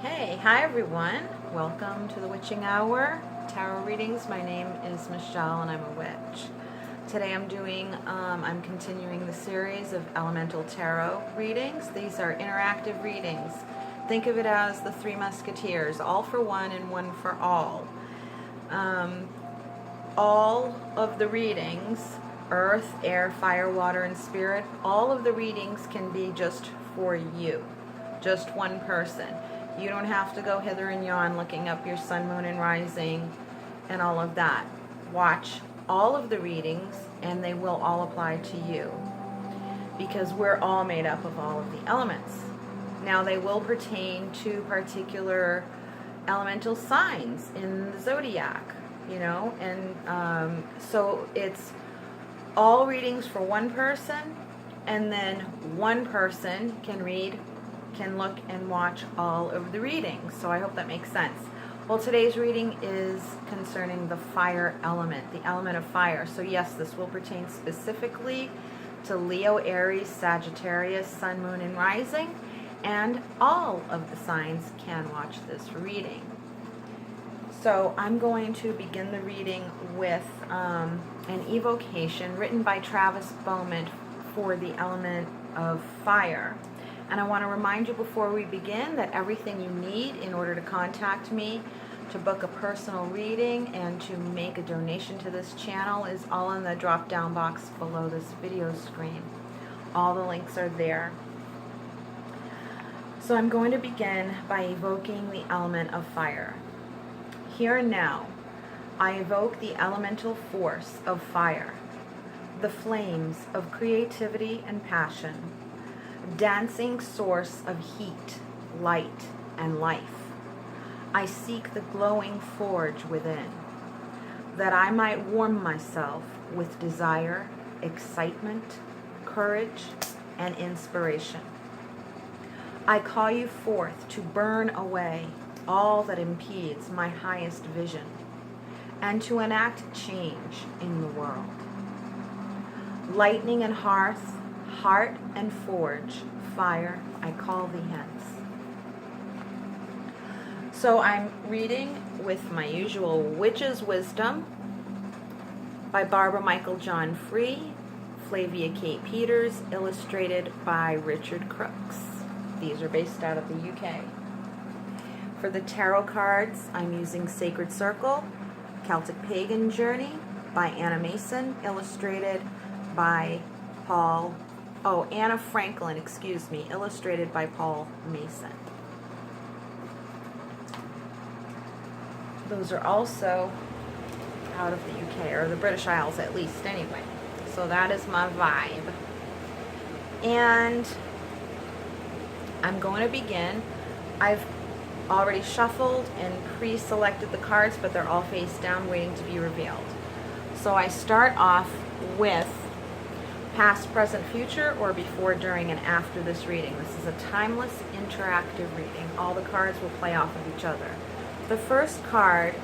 Hey, hi everyone. Welcome to the Witching Hour Tarot Readings. My name is Michelle and I'm a witch. Today I'm continuing the series of Elemental Tarot readings. These are interactive readings. Think of it as the Three Musketeers, all for one and one for all. All of the readings, earth, air, fire, water, and spirit, all of the readings can be just for you, just one person. You don't have to go hither and yon looking up your sun, moon, and rising and all of that. Watch all of the readings and they will all apply to you because we're all made up of all of the elements. Now they will pertain to particular elemental signs in the zodiac, and so it's all readings for one person, and then one person can look and watch all of the readings. So I hope that makes sense. Well, today's reading is concerning the fire element, the element of fire. So yes, this will pertain specifically to Leo, Aries, Sagittarius, Sun, Moon, and Rising, and all of the signs can watch this reading. So I'm going to begin the reading with an evocation written by Travis Bowman for the element of fire. And I want to remind you before we begin that everything you need in order to contact me, to book a personal reading, and to make a donation to this channel is all in the drop-down box below this video screen. All the links are there. So I'm going to begin by evoking the element of fire. Here and now, I evoke the elemental force of fire, the flames of creativity and passion, dancing source of heat, light, and life. I seek the glowing forge within, that I might warm myself with desire, excitement, courage, and inspiration. I call you forth to burn away all that impedes my highest vision, and to enact change in the world. Lightning and hearth, heart and forge, fire, I call thee hence. So I'm reading with my usual Witch's Wisdom by Barbara Michael John Free, Flavia Kate Peters, illustrated by Richard Crooks. These are based out of the UK. For the tarot cards, I'm using Sacred Circle, Celtic Pagan Journey by Anna Mason, illustrated by Anna Franklin, illustrated by Paul Mason. Those are also out of the UK, or the British Isles at least, anyway. So that is my vibe. And I'm going to begin. I've already shuffled and pre-selected the cards, but they're all face down waiting to be revealed. So I start off with past, present, future, or before, during, and after this reading. This is a timeless, interactive reading. All the cards will play off of each other. The first card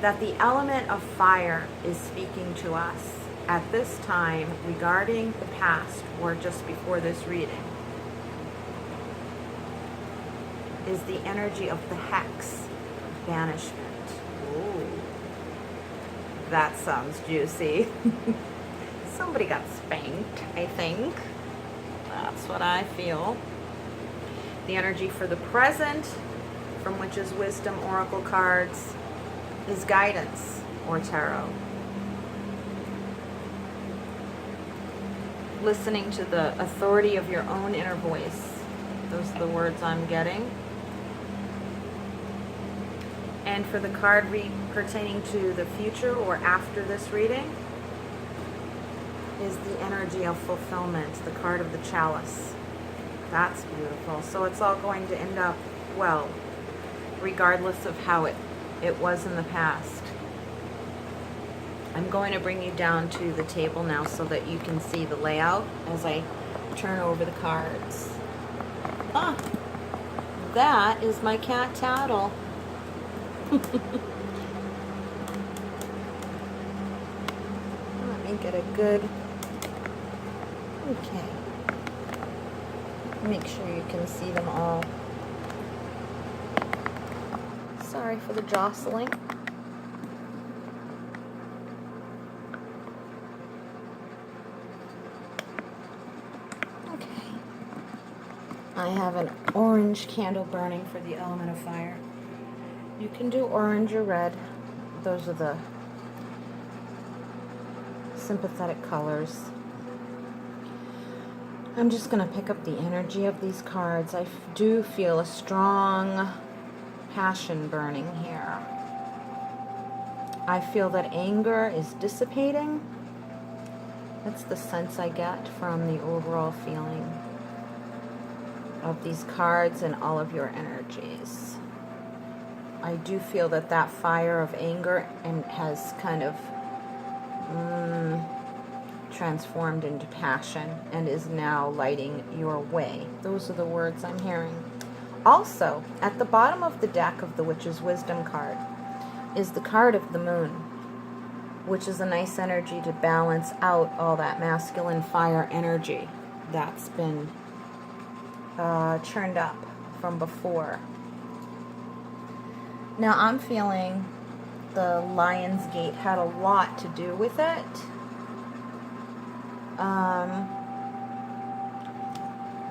that the element of fire is speaking to us at this time regarding the past or just before this reading is the energy of the hex, banishment. Ooh, that sounds juicy. Somebody got spanked, I think. That's what I feel. The energy for the present, from Witch's Wisdom Oracle cards, is guidance or tarot. Listening to the authority of your own inner voice. Those are the words I'm getting. And for the card pertaining to the future or after this reading is the energy of fulfillment, the card of the chalice. That's beautiful. So it's all going to end up well, regardless of how it was in the past. I'm going to bring you down to the table now so that you can see the layout as I turn over the cards. Ah, that is my cat Tattle. Let me get a good... Okay. Make sure you can see them all. Sorry for the jostling. Okay. I have an orange candle burning for the element of fire. You can do orange or red. Those are the sympathetic colors. I'm just going to pick up the energy of these cards. I do feel a strong passion burning here. I feel that anger is dissipating. That's the sense I get from the overall feeling of these cards and all of your energies. I do feel that that fire of anger and has kind of transformed into passion and is now lighting your way. Those are the words I'm hearing. Also, at the bottom of the deck of the Witch's Wisdom card is the card of the moon, which is a nice energy to balance out all that masculine fire energy that's been churned up from before. Now I'm feeling the Lion's Gate had a lot to do with it.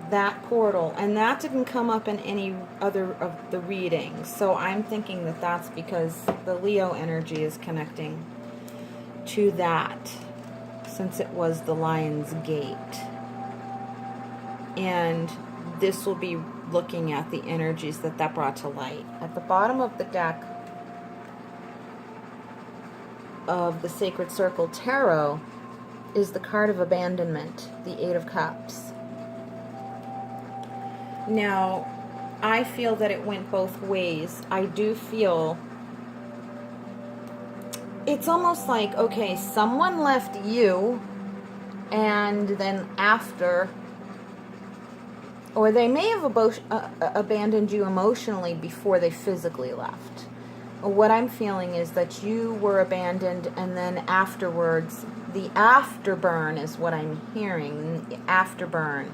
That portal, and that didn't come up in any other of the readings, so I'm thinking that that's because the Leo energy is connecting to that, since it was the Lion's Gate. And this will be looking at the energies that brought to light. At the bottom of the deck of the Sacred Circle Tarot is the card of abandonment, the Eight of Cups. Now, I feel that it went both ways. I do feel it's almost like, okay, someone left you, and then after, or they may have abandoned you emotionally before they physically left. What I'm feeling is that you were abandoned, and then afterwards, the afterburn is what I'm hearing. The afterburn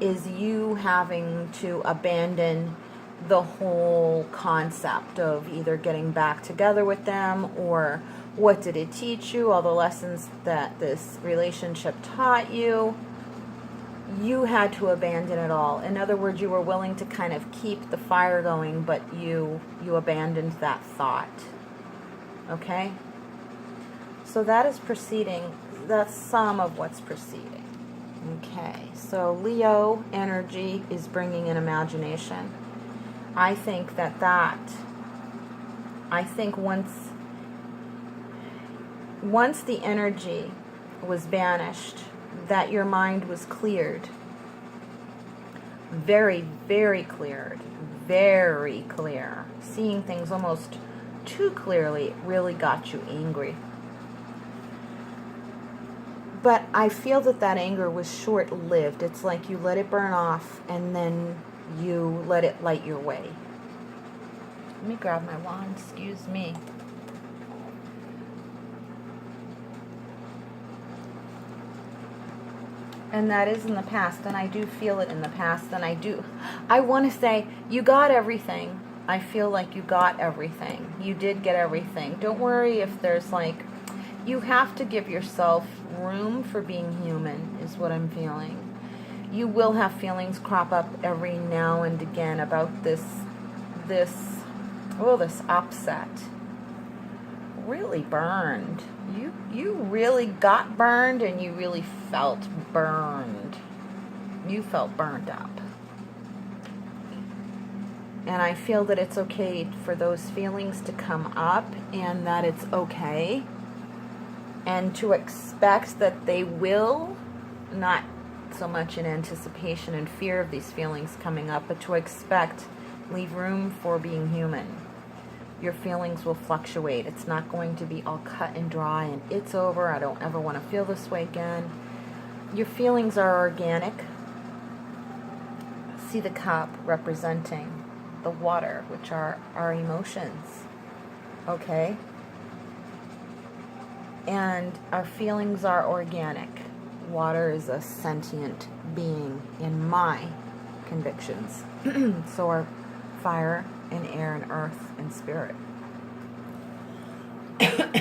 is you having to abandon the whole concept of either getting back together with them, or what did it teach you, all the lessons that this relationship taught you. You had to abandon it all. In other words, you were willing to kind of keep the fire going, but you abandoned that thought. Okay? So that is proceeding. That's some of what's proceeding. Okay, so Leo energy is bringing in imagination. I think once the energy was banished, that your mind was cleared. Very, very cleared. Very clear. Seeing things almost too clearly really got you angry. But I feel that anger was short-lived. It's like you let it burn off, and then you let it light your way. Let me grab my wand, excuse me. And that is in the past, and I do feel it in the past, and I want to say, you got everything. I feel like you got everything. You did get everything. Don't worry if there's you have to give yourself room for being human, is what I'm feeling. You will have feelings crop up every now and again about this upset. Really burned. You really got burned, and you really felt burned. You felt burned up. And I feel that it's okay for those feelings to come up, and that it's okay. And to expect that they will, not so much in anticipation and fear of these feelings coming up, but to expect, leave room for being human. Your feelings will fluctuate. It's not going to be all cut and dry and it's over, I don't ever want to feel this way again. Your feelings are organic. See the cup representing the water, which are our emotions. Okay? And our feelings are organic. Water is a sentient being in my convictions. So are fire and air and earth and spirit.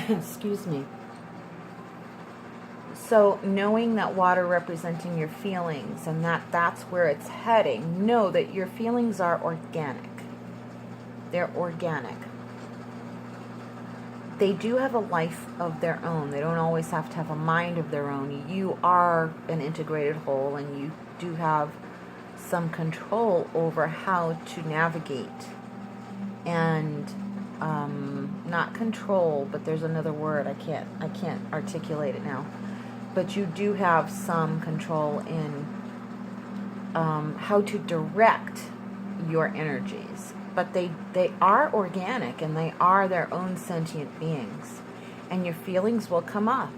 Excuse me. So knowing that water representing your feelings and that's where it's heading, know that your feelings are organic. They're organic. They do have a life of their own. They don't always have to have a mind of their own. You are an integrated whole, and you do have some control over how to navigate. And not control, but there's another word. I can't articulate it now. But you do have some control in how to direct your energies. But they are organic, and they are their own sentient beings. And your feelings will come up.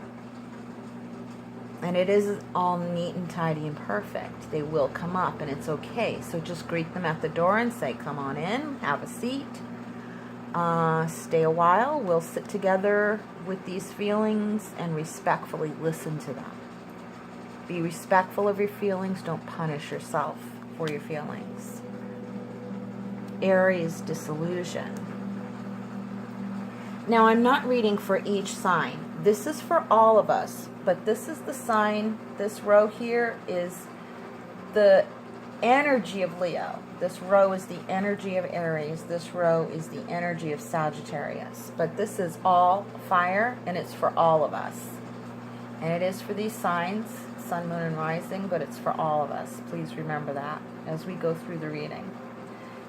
And it is all neat and tidy and perfect. They will come up, and it's okay. So just greet them at the door and say, come on in, have a seat. Stay a while. We'll sit together with these feelings and respectfully listen to them. Be respectful of your feelings. Don't punish yourself for your feelings. Aries, disillusion. Now, I'm not reading for each sign. This is for all of us, but this is the sign. This row here is the energy of Leo. This row is the energy of Aries. This row is the energy of Sagittarius. But this is all fire, and it's for all of us. And it is for these signs, sun, moon, and rising, but it's for all of us. Please remember that as we go through the reading.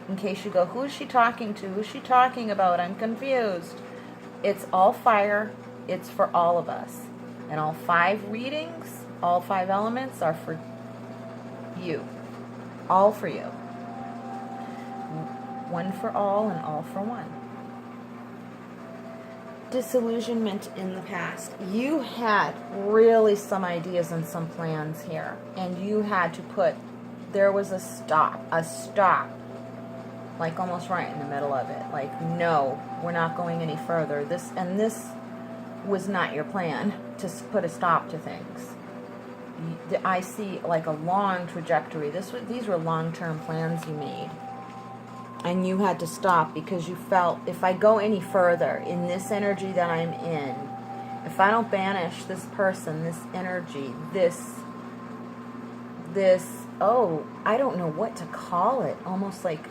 In case you go, who is she talking to? Who's she talking about? I'm confused. It's all fire. It's for all of us. And all 5 readings, all 5 elements are for you. All for you. One for all and all for one. Disillusionment in the past. You had really some ideas and some plans here. And you had to put, there was a stop. Like almost right in the middle of it. Like, no, we're not going any further. This was not your plan to put a stop to things. I see like a long trajectory. These were long-term plans you made. And you had to stop because you felt, if I go any further in this energy that I'm in, if I don't banish this person, this energy, this, I don't know what to call it. Almost like,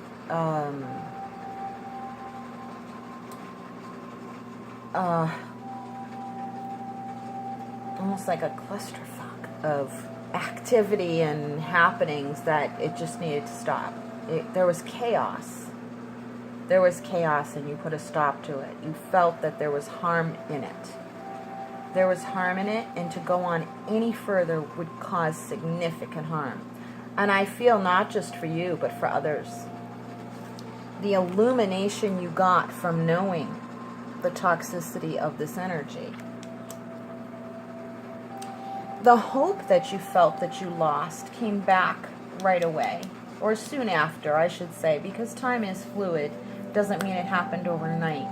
almost like a clusterfuck of activity and happenings that it just needed to stop. There was chaos. There was chaos, and you put a stop to it. You felt that there was harm in it. There was harm in it, and to go on any further would cause significant harm. And I feel not just for you, but for others. The illumination you got from knowing the toxicity of this energy. The hope that you felt that you lost came back right away, or soon after, I should say, because time is fluid. Doesn't mean it happened overnight,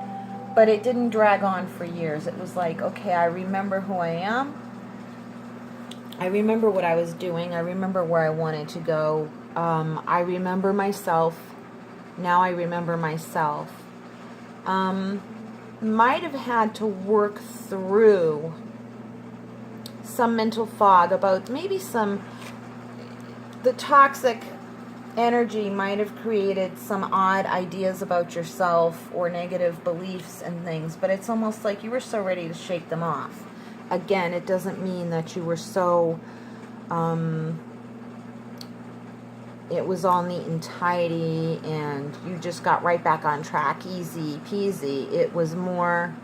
but it didn't drag on for years. It was like, okay, I remember who I am. I remember what I was doing. I remember where I wanted to go. I remember myself. Now I remember myself. Might have had to work through some mental fog about maybe the toxic energy might have created some odd ideas about yourself or negative beliefs and things, but it's almost like you were so ready to shake them off. Again, it doesn't mean that you were so, it was all neat and tidy and you just got right back on track, easy peasy. It was more,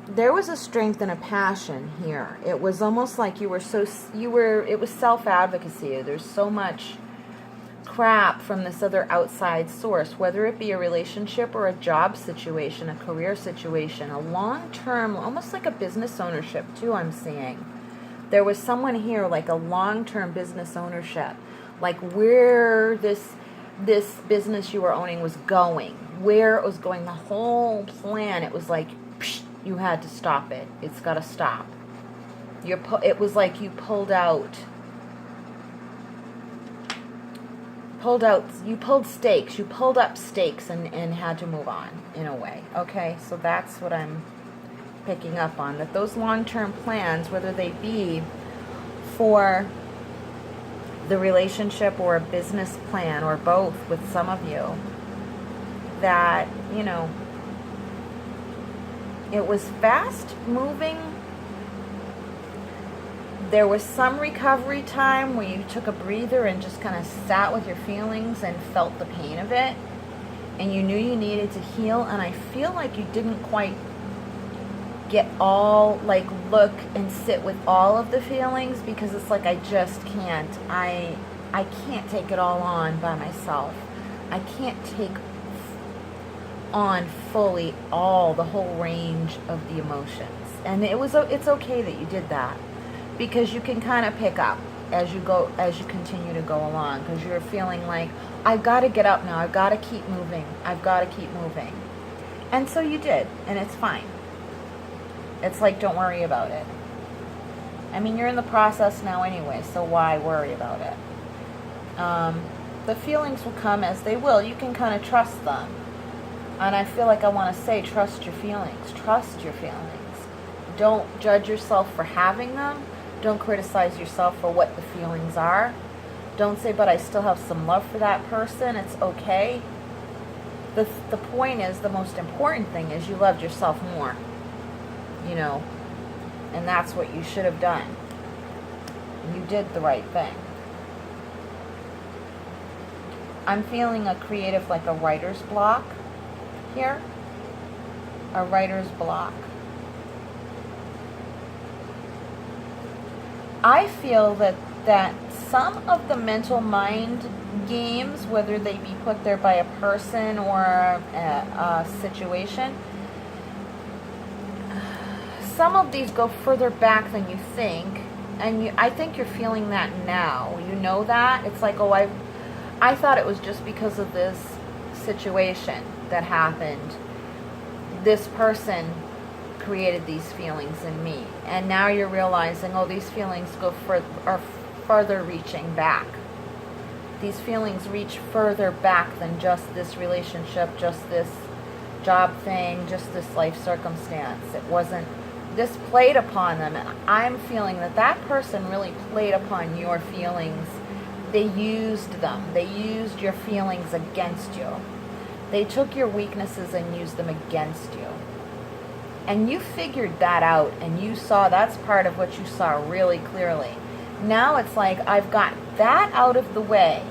there was a strength and a passion here. It was almost like it was self-advocacy. There's so much crap from this other outside source, whether it be a relationship or a job situation, a career situation, a long-term, almost like a business ownership too, I'm seeing. There was someone here like a long-term business ownership, like where this business you were owning was going, where it was going, the whole plan. It was like, psh, you had to stop it. It's got to stop. It was like you pulled out you pulled stakes, you pulled up stakes and had to move on in a way. Okay, so that's what I'm picking up on, that those long-term plans, whether they be for the relationship or a business plan or both with some of you, that, you know, it was fast moving. There was some recovery time where you took a breather and just kind of sat with your feelings and felt the pain of it, and you knew you needed to heal. And I feel like you didn't quite get all, like, look and sit with all of the feelings, because it's like, I just can't. I can't take it all on by myself. I can't take on fully the whole range of the emotions. And it's okay that you did that, because you can kind of pick up as you continue to go along, because you're feeling like, I've got to get up now, I've got to keep moving, I've got to keep moving. And so you did, and it's fine. It's like, don't worry about it. I mean, you're in the process now anyway, so why worry about it? The feelings will come as they will. You can kind of trust them. And I feel like I want to say, trust your feelings. Trust your feelings. Don't judge yourself for having them. Don't criticize yourself for what the feelings are. Don't say, but I still have some love for that person. It's okay. The point is, the most important thing is you loved yourself more. You know, and that's what you should have done. You did the right thing. I'm feeling a creative, like a writer's block here. A writer's block. I feel that some of the mental mind games, whether they be put there by a person or a situation, some of these go further back than you think, and I think you're feeling that now. You know that? It's like, oh, I thought it was just because of this situation that happened. This person created these feelings in me. And now you're realizing, oh, these feelings are further reaching back. These feelings reach further back than just this relationship, just this job thing, just this life circumstance. It wasn't, this played upon them. And I'm feeling that person really played upon your feelings. They used them. They used your feelings against you. They took your weaknesses and used them against you. And you figured that out, and you saw, that's part of what you saw really clearly. Now it's like, I've got that out of the way.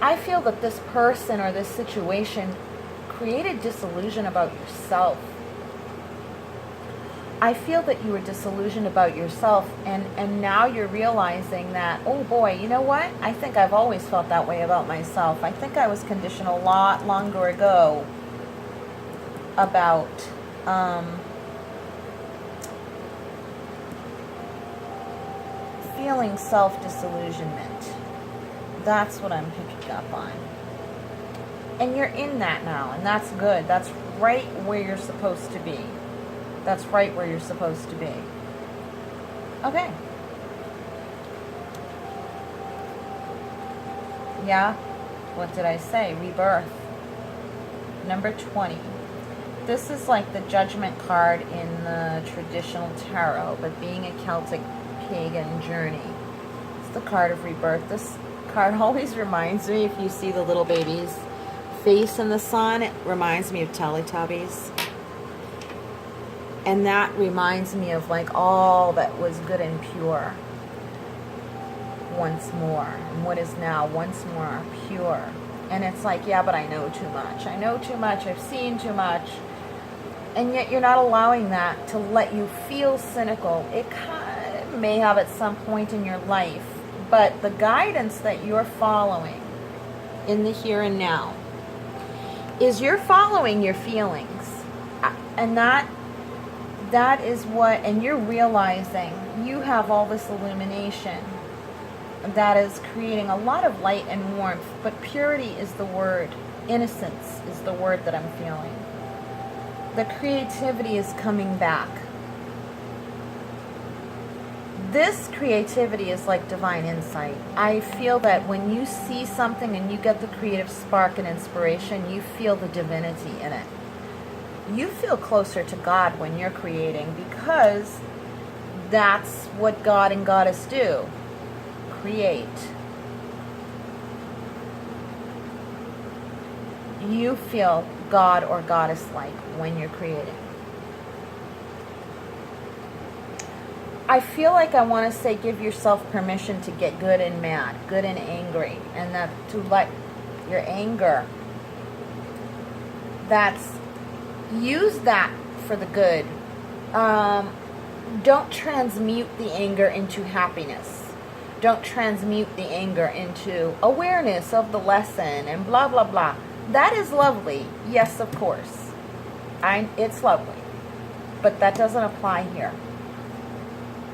I feel that this person or this situation created disillusion about yourself. I feel that you were disillusioned about yourself, and now you're realizing that, oh boy, you know what? I think I've always felt that way about myself. I think I was conditioned a lot longer ago about feeling self-disillusionment. That's what I'm picking up on. And you're in that now, and that's good. That's right where you're supposed to be. That's right where you're supposed to be. Okay. Yeah? What did I say? Rebirth. Number 20. This is like the Judgment card in the traditional tarot, but being a Celtic pagan journey. It's the card of rebirth. This card always reminds me, if you see the little baby's face in the sun, it reminds me of Teletubbies. And that reminds me of like all that was good and pure once more, and what is now once more pure. And it's like, yeah, but I know too much. I know too much. I've seen too much. And yet you're not allowing that to let you feel cynical. It kind of may have at some point in your life, but the guidance that you're following in the here and now is you're following your feelings. And that is what, and you're realizing you have all this illumination that is creating a lot of light and warmth, but purity is the word. Innocence is the word that I'm feeling. The creativity is coming back. This creativity is like divine insight. I feel that when you see something and you get the creative spark and inspiration, you feel the divinity in it. You feel closer to God when you're creating, because that's what God and Goddess do. Create. You feel God or Goddess-like when you're creating. I feel like I want to say give yourself permission to get good and mad, good and angry, and that to let your anger, use that for the good. Don't transmute the anger into happiness. Don't transmute the anger into awareness of the lesson and blah, blah, blah. That is lovely. Yes, of course. It's lovely. But that doesn't apply here.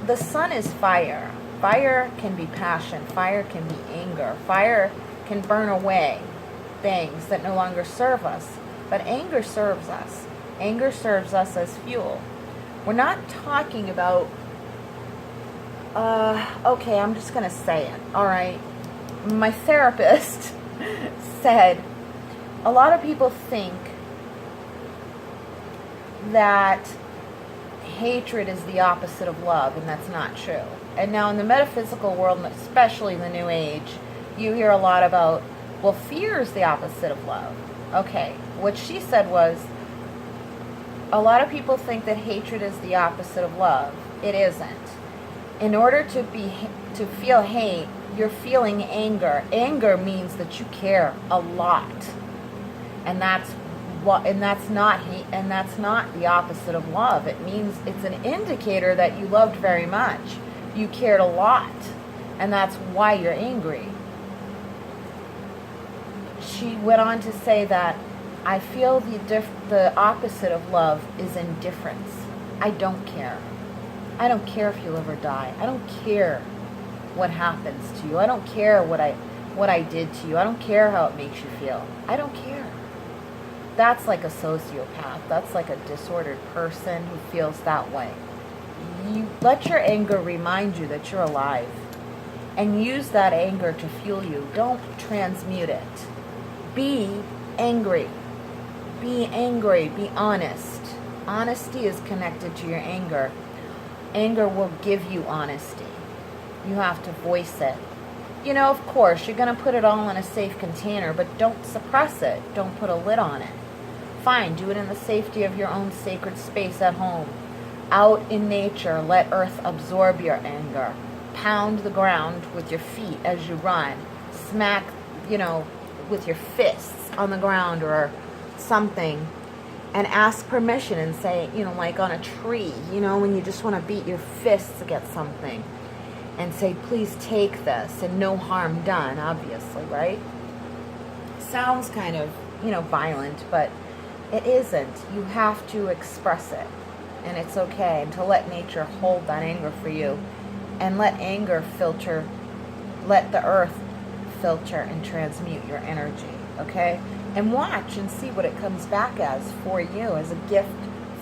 The sun is fire. Fire can be passion. Fire can be anger. Fire can burn away things that no longer serve us. But anger serves us. Anger serves us as fuel. We're not talking about, okay, I'm just going to say it, all right? My therapist said, a lot of people think that hatred is the opposite of love, and that's not true. And now in the metaphysical world, and especially in the New Age, you hear a lot about, well, fear is the opposite of love. Okay, what she said was, a lot of people think that hatred is the opposite of love. It isn't. In order to feel hate, you're feeling anger. Anger means that you care a lot, and that's not hate, and that's not the opposite of love. It means it's an indicator that you loved very much. You cared a lot, and that's why you're angry. She went on to say that I feel the opposite of love is indifference. I don't care. I don't care if you live or die. I don't care what happens to you. I don't care what I did to you. I don't care how it makes you feel. I don't care. That's like a sociopath. That's like a disordered person who feels that way. You let your anger remind you that you're alive, and use that anger to fuel you. Don't transmute it. Be angry. Be angry. Be honest. Honesty is connected to your anger. Anger will give you honesty. You have to voice it. You know, of course, you're going to put it all in a safe container, but don't suppress it. Don't put a lid on it. Fine, do it in the safety of your own sacred space at home. Out in nature, let earth absorb your anger. Pound the ground with your feet as you run. Smack, with your fists on the ground or something. And ask permission and say, like on a tree, when you just want to beat your fists against something. And say, please take this, and no harm done, obviously, right? Sounds kind of, violent, but it isn't. You have to express it, and it's okay, and to let nature hold that anger for you, and let anger filter, let the earth filter and transmute your energy, okay? And watch and see what it comes back as for you, as a gift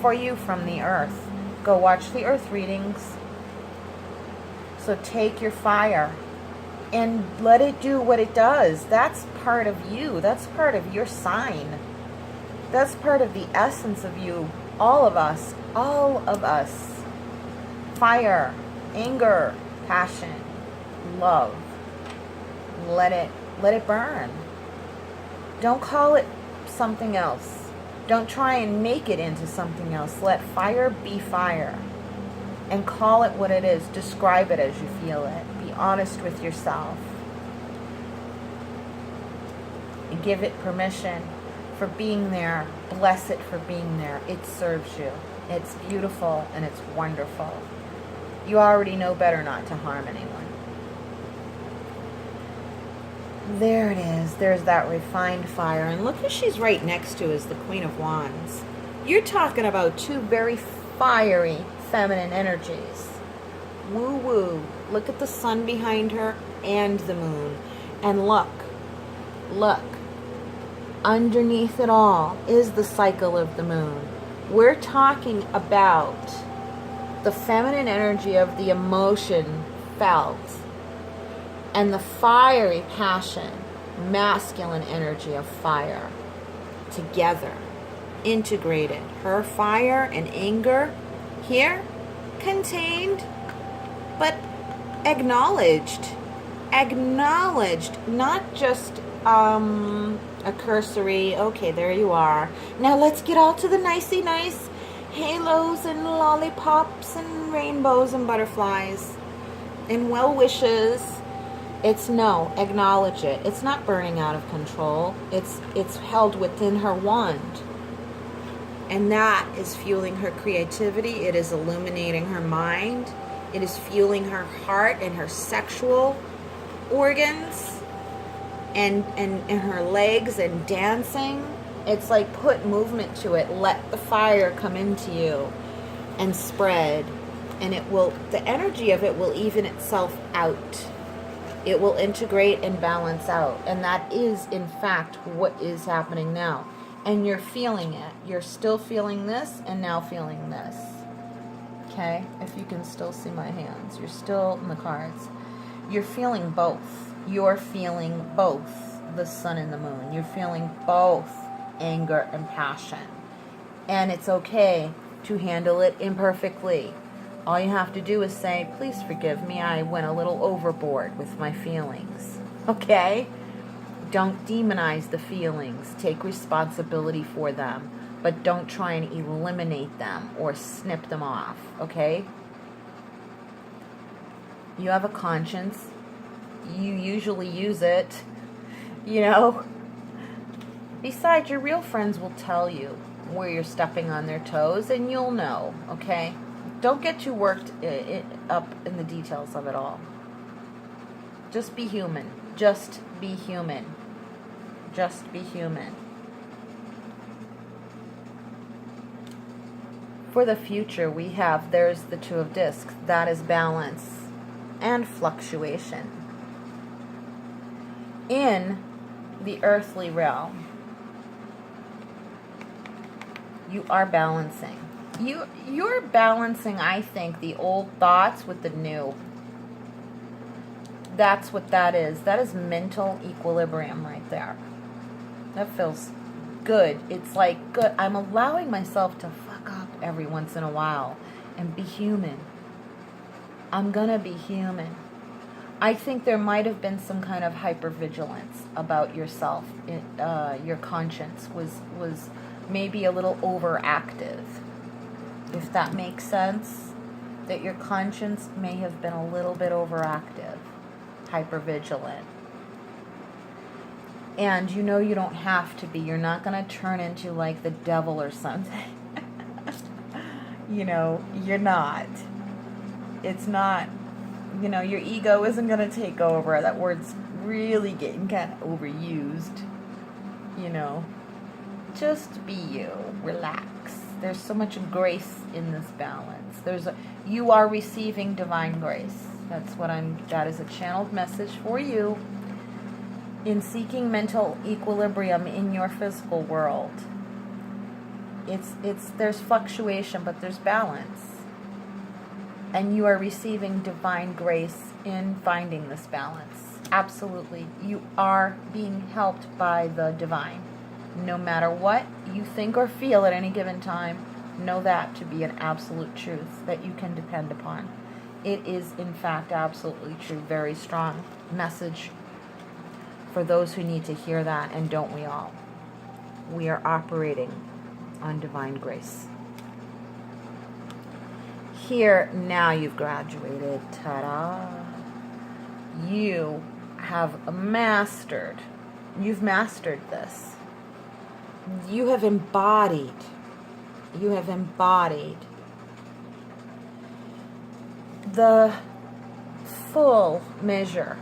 for you from the earth. Go watch the earth readings. So take your fire and let it do what it does. That's part of you. That's part of your sign. That's part of the essence of you. All of us. All of us. Fire, anger, passion, love. Let it burn. Don't call it something else. Don't try and make it into something else. Let fire be fire. And call it what it is. Describe it as you feel it. Be honest with yourself. And give it permission for being there. Bless it for being there. It serves you. It's beautiful and it's wonderful. You already know better not to harm anyone. There it is. There's that refined fire. And look who she's right next to is the Queen of Wands. You're talking about two very fiery feminine energies. Woo woo. Look at the sun behind her and the moon. And look. Underneath it all is the cycle of the moon. We're talking about the feminine energy of the emotion felt, and the fiery passion, masculine energy of fire, together, integrated. Her fire and anger here, contained, but acknowledged, not just a cursory, okay, there you are. Now let's get all to the nicey nice halos and lollipops and rainbows and butterflies and well wishes. It's no, acknowledge it. It's not burning out of control. It's held within her wand. And that is fueling her creativity. It is illuminating her mind. It is fueling her heart and her sexual organs and her legs and dancing. It's like, put movement to it. Let the fire come into you and spread. And it will, the energy of it will even itself out. It will integrate and balance out. And that is, in fact, what is happening now. And you're feeling it. You're still feeling this and now feeling this. Okay? If you can still see my hands. You're still in the cards. You're feeling both. You're feeling both the sun and the moon. You're feeling both anger and passion. And it's okay to handle it imperfectly. All you have to do is say, please forgive me, I went a little overboard with my feelings. Okay? Don't demonize the feelings. Take responsibility for them. But don't try and eliminate them or snip them off. Okay? You have a conscience. You usually use it. You know? Besides, your real friends will tell you where you're stepping on their toes, and you'll know. Okay? Don't get too worked up in the details of it all. Just be human. Just be human. Just be human. For the future, we have, there's the Two of Discs. That is balance and fluctuation. In the earthly realm, you are balancing. You're balancing, I think, the old thoughts with the new. That's what that is. That is mental equilibrium right there. That feels good. It's like, good. I'm allowing myself to fuck up every once in a while and be human. I'm gonna be human. I think there might have been some kind of hypervigilance about yourself. Your conscience was maybe a little overactive. If that makes sense, that your conscience may have been a little bit overactive, hypervigilant. And you know you don't have to be. You're not going to turn into like the devil or something. You know, you're not. It's not, you know, your ego isn't going to take over. That word's really getting kind of overused. You know, just be you. Relax. There's so much grace in this balance. You are receiving divine grace. That is a channeled message for you in seeking mental equilibrium in your physical world. There's fluctuation, but there's balance. And you are receiving divine grace in finding this balance. Absolutely. You are being helped by the divine. No matter what you think or feel at any given time, know that to be an absolute truth that you can depend upon. It is, in fact, absolutely true. Very strong message for those who need to hear that, and don't we all? We are operating on divine grace. Here, now you've graduated. Ta-da! You have mastered. You've mastered this. You have embodied the full measure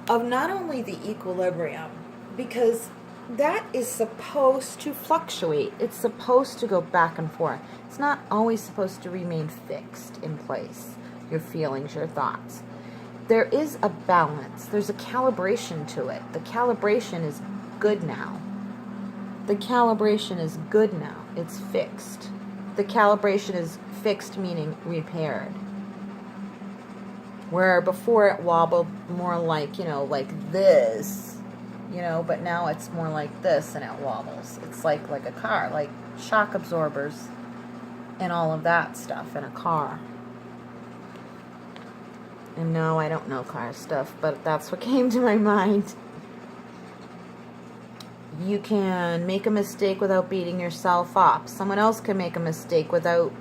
of not only the equilibrium, because that is supposed to fluctuate. It's supposed to go back and forth. It's not always supposed to remain fixed in place. Your feelings, your thoughts. There is a balance. There's a calibration to it. The calibration is good now. The calibration is good now. It's fixed. The calibration is fixed, meaning repaired. Where before it wobbled more like, like this, but now it's more like this and it wobbles. It's like a car, like shock absorbers and all of that stuff in a car. And no, I don't know car stuff, but that's what came to my mind. You can make a mistake without beating yourself up. Someone else can make a mistake without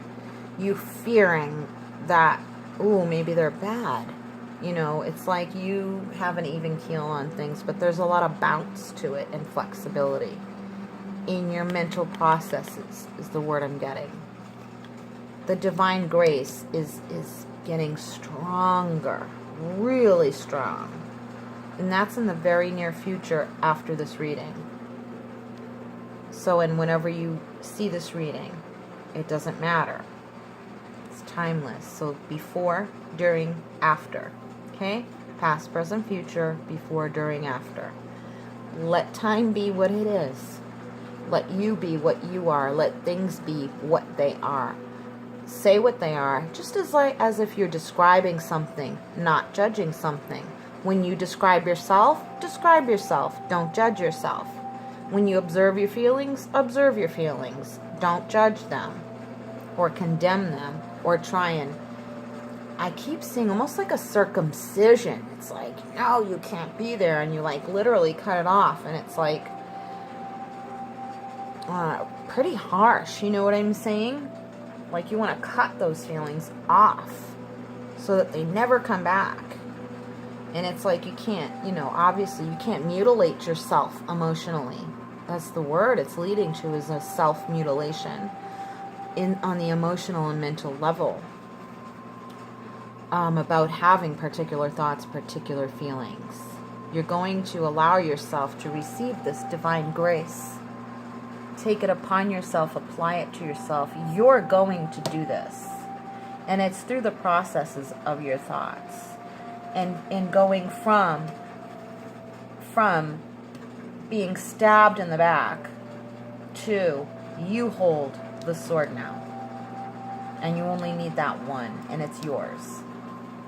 you fearing that, ooh, maybe they're bad. It's like you have an even keel on things, but there's a lot of bounce to it and flexibility in your mental processes is the word I'm getting. The divine grace is getting stronger, really strong. And that's in the very near future after this reading. So, and whenever you see this reading, it doesn't matter. It's timeless. So before, during, after. Okay? Past, present, future, before, during, after. Let time be what it is. Let you be what you are. Let things be what they are. Say what they are, just as if you're describing something, not judging something. When you describe yourself, don't judge yourself. When you observe your feelings, observe your feelings. Don't judge them or condemn them or try and, I keep seeing almost like a circumcision. It's like, no, you can't be there. And you like literally cut it off. And it's like pretty harsh. You know what I'm saying? Like you want to cut those feelings off so that they never come back. And it's like you can't, obviously you can't mutilate yourself emotionally. That's the word it's leading to, is a self-mutilation on the emotional and mental level. About having particular thoughts, particular feelings. You're going to allow yourself to receive this divine grace. Take it upon yourself, apply it to yourself. You're going to do this. And it's through the processes of your thoughts. And going from being stabbed in the back to you hold the sword now. And you only need that one, and it's yours.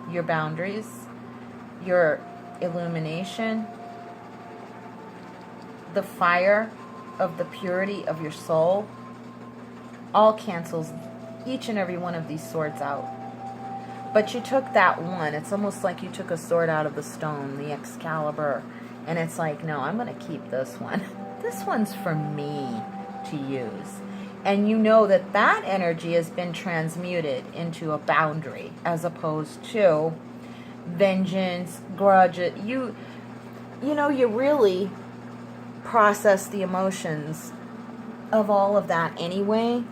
Your boundaries, your illumination, the fire of the purity of your soul, all cancels each and every one of these swords out. But you took that one. It's almost like you took a sword out of the stone, the Excalibur, and it's like, no, I'm going to keep this one. This one's for me to use. And you know that that energy has been transmuted into a boundary as opposed to vengeance, grudge. You really process the emotions of all of that anyway.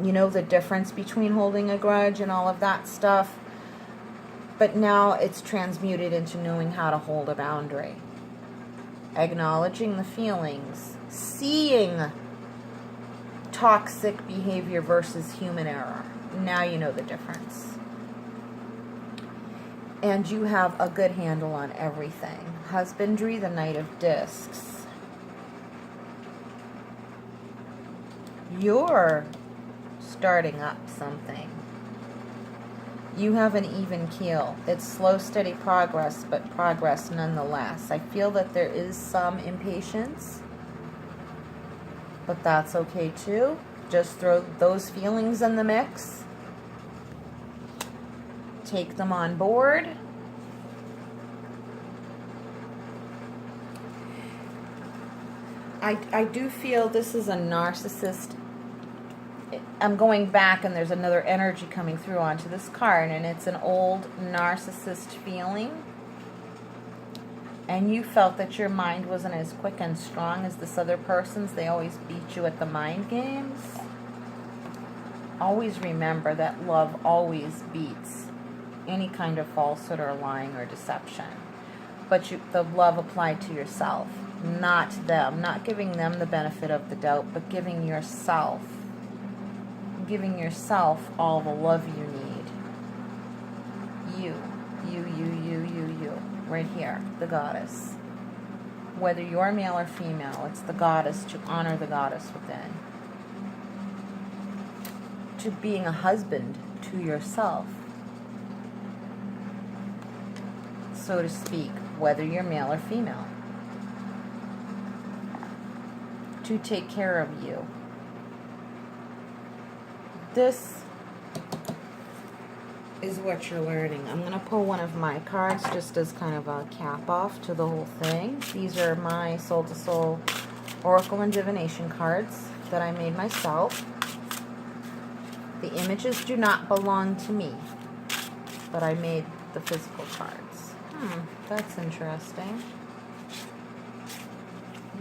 You know the difference between holding a grudge and all of that stuff. But now it's transmuted into knowing how to hold a boundary. Acknowledging the feelings. Seeing toxic behavior versus human error. Now you know the difference. And you have a good handle on everything. Husbandry, the Knight of Discs. You're starting up something. You have an even keel. It's slow, steady progress, but progress nonetheless. I feel that there is some impatience, but that's okay too. Just throw those feelings in the mix. Take them on board. I do feel this is a narcissist. I'm going back and there's another energy coming through onto this card, and it's an old narcissist feeling. And you felt that your mind wasn't as quick and strong as this other person's. They always beat you at the mind games. Always remember that love always beats any kind of falsehood or lying or deception. But the love applied to yourself, not them. Not giving them the benefit of the doubt, but giving yourself all the love you need. You. Right here, the goddess. whether you're male or female. It's the goddess, to honor the goddess within. To being a husband to yourself, so to speak, whether you're male or female. To take care of you. This is what you're learning. I'm going to pull one of my cards just as kind of a cap off to the whole thing. These are my Soul to Soul Oracle and Divination cards that I made myself. The images do not belong to me, but I made the physical cards. That's interesting.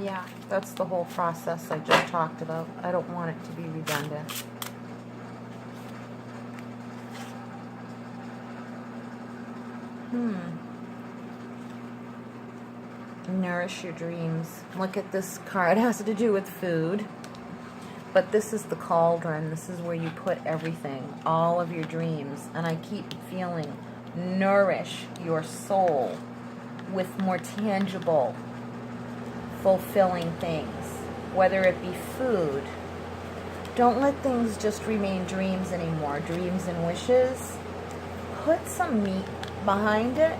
Yeah, that's the whole process I just talked about. I don't want it to be redundant. Nourish your dreams. Look at this card. It has to do with food. But this is the cauldron. This is where you put everything, all of your dreams. And I keep feeling, nourish your soul with more tangible, fulfilling things. Whether it be food. Don't let things just remain dreams anymore. Dreams and wishes. Put some meat behind it.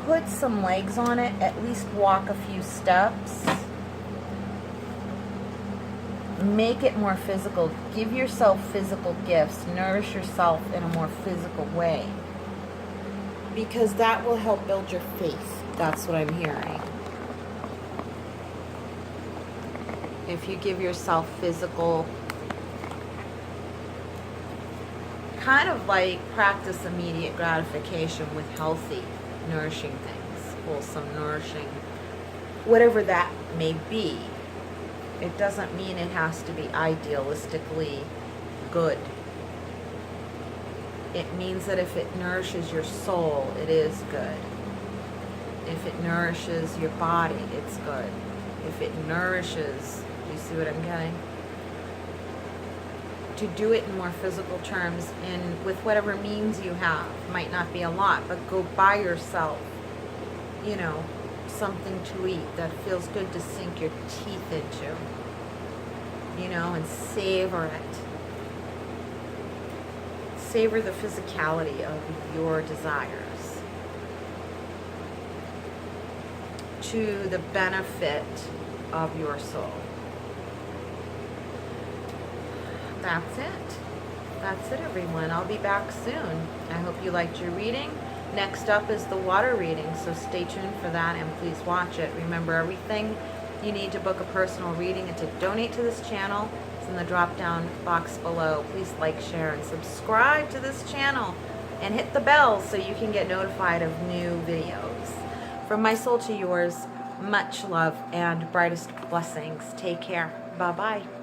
Put some legs on it. At least walk a few steps. Make it more physical. Give yourself physical gifts. Nourish yourself in a more physical way. Because that will help build your faith. That's what I'm hearing. If you give yourself physical, kind of like practice immediate gratification with healthy, nourishing things. Wholesome, nourishing, whatever that may be. It doesn't mean it has to be idealistically good. It means that if it nourishes your soul, it is good. If it nourishes your body, it's good. If it nourishes, you see what I'm getting? To do it in more physical terms and with whatever means you have. Might not be a lot, but go buy yourself, you know, something to eat that feels good to sink your teeth into, you know, and savor it. Savor the physicality of your desires to the benefit of your soul. That's it. That's it, everyone. I'll be back soon. I hope you liked your reading. Next up is the water reading, so stay tuned for that and please watch it. Remember, everything you need to book a personal reading and to donate to this channel is in the drop-down box below. Please like, share, and subscribe to this channel and hit the bell so you can get notified of new videos. From my soul to yours, much love and brightest blessings. Take care. Bye-bye.